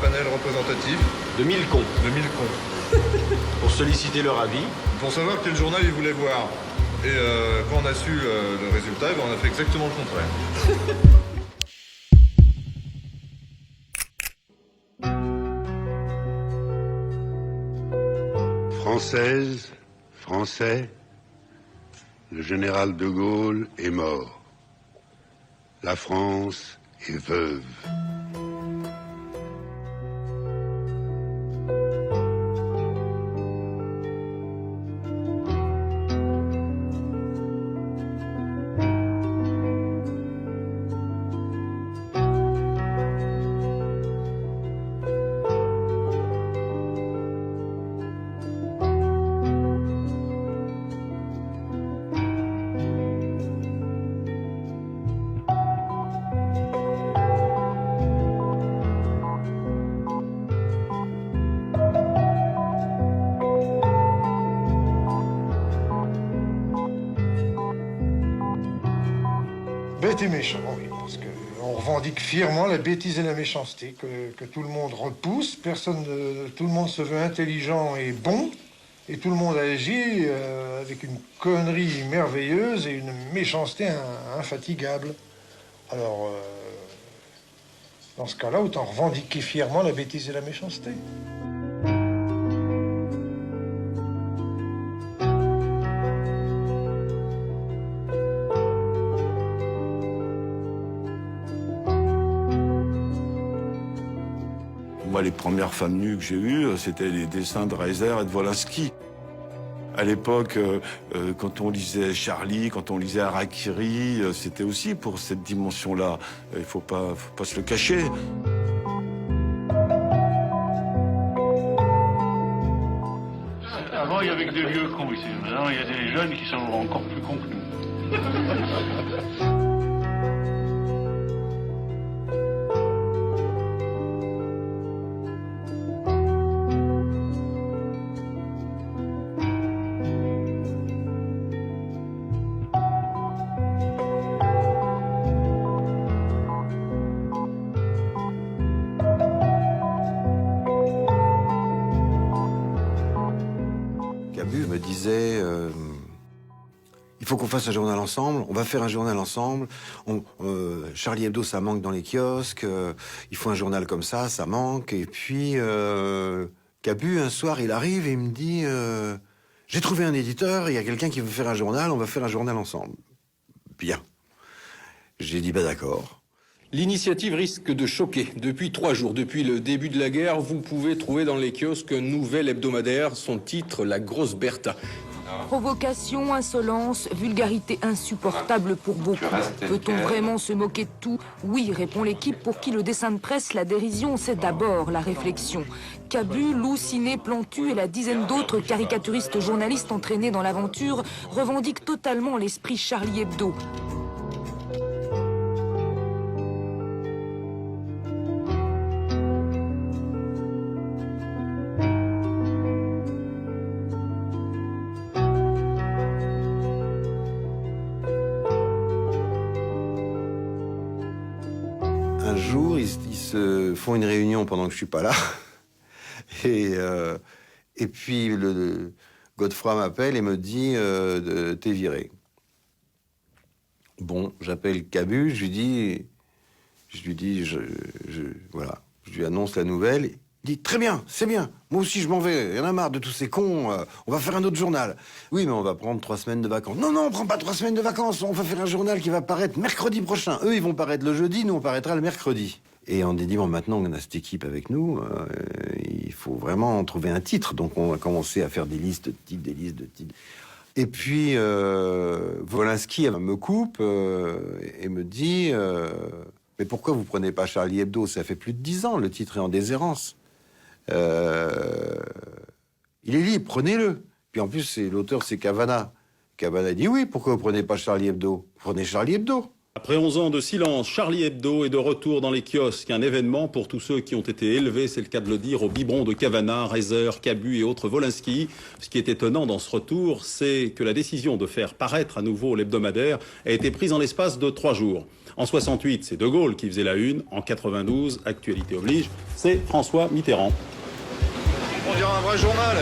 panel représentatif. De 1000 cons. De 1000 cons. Pour solliciter leur avis. Pour savoir quel journal ils voulaient voir. Et quand on a su le résultat, on a fait exactement le contraire. Française, Français, le général de Gaulle est mort. La France est veuve. Bête et méchant, oui, parce qu'on revendique fièrement la bêtise et la méchanceté, que tout le monde repousse, tout le monde se veut intelligent et bon, et tout le monde agit avec une connerie merveilleuse et une méchanceté infatigable. Alors, dans ce cas-là, autant revendiquer fièrement la bêtise et la méchanceté. Moi, les premières femmes nues que j'ai eues, c'était les dessins de Reiser et de Wolinski. À l'époque, quand on lisait Charlie, quand on lisait Harakiri, c'était aussi pour cette dimension-là. Il faut pas se le cacher. Avant, il y avait que des vieux cons ici. Maintenant, il y a des jeunes qui sont encore plus cons que nous. Cabu me disait il faut qu'on fasse un journal ensemble, on va faire un journal ensemble, Charlie Hebdo ça manque dans les kiosques, il faut un journal comme ça manque, et puis Cabu un soir il arrive et il me dit j'ai trouvé un éditeur, il y a quelqu'un qui veut faire un journal, on va faire un journal ensemble. Bien. J'ai dit bah d'accord. L'initiative risque de choquer. Depuis 3 jours, depuis le début de la guerre, vous pouvez trouver dans les kiosques un nouvel hebdomadaire. Son titre, La Grosse Bertha. Provocation, insolence, vulgarité insupportable pour beaucoup. Peut-on vraiment se moquer de tout? Oui, répond l'équipe pour qui le dessin de presse, la dérision, c'est d'abord la réflexion. Cabu, Lou, Ciné, Plantu et la dizaine d'autres caricaturistes journalistes entraînés dans l'aventure revendiquent totalement l'esprit Charlie Hebdo. Un jour, ils se font une réunion pendant que je suis pas là. Et puis, le Godefroy m'appelle et me dit t'es viré. Bon, j'appelle Cabu, je lui dis, voilà, je lui annonce la nouvelle. Il dit très bien, c'est bien. Moi aussi, je m'en vais. Il y en a marre de tous ces cons. On va faire un autre journal. Oui, mais on va prendre 3 semaines de vacances. Non, on prend pas 3 semaines de vacances. On va faire un journal qui va paraître mercredi prochain. Eux, ils vont paraître le jeudi. Nous, on paraîtra le mercredi. Et on a dit bon, maintenant, on a cette équipe avec nous. Il faut vraiment trouver un titre. Donc, on a commencé à faire des listes de titres, des listes de titres. Et puis, Wolinski me coupe et me dit mais pourquoi vous prenez pas Charlie Hebdo? Ça fait plus de 10 ans. Le titre est en déshérence. Il est libre, prenez-le. Puis en plus, l'auteur, c'est Cavana. Cavana dit oui, pourquoi vous prenez pas Charlie Hebdo? Prenez Charlie Hebdo. Après 11 ans de silence, Charlie Hebdo est de retour dans les kiosques. Un événement pour tous ceux qui ont été élevés, c'est le cas de le dire, au biberon de Cavana, Reiser, Cabu et autres Wolinski. Ce qui est étonnant dans ce retour, c'est que la décision de faire paraître à nouveau l'hebdomadaire a été prise en l'espace de 3 jours. En 68, c'est De Gaulle qui faisait la une. En 92, actualité oblige, c'est François Mitterrand. On dirait un vrai journal.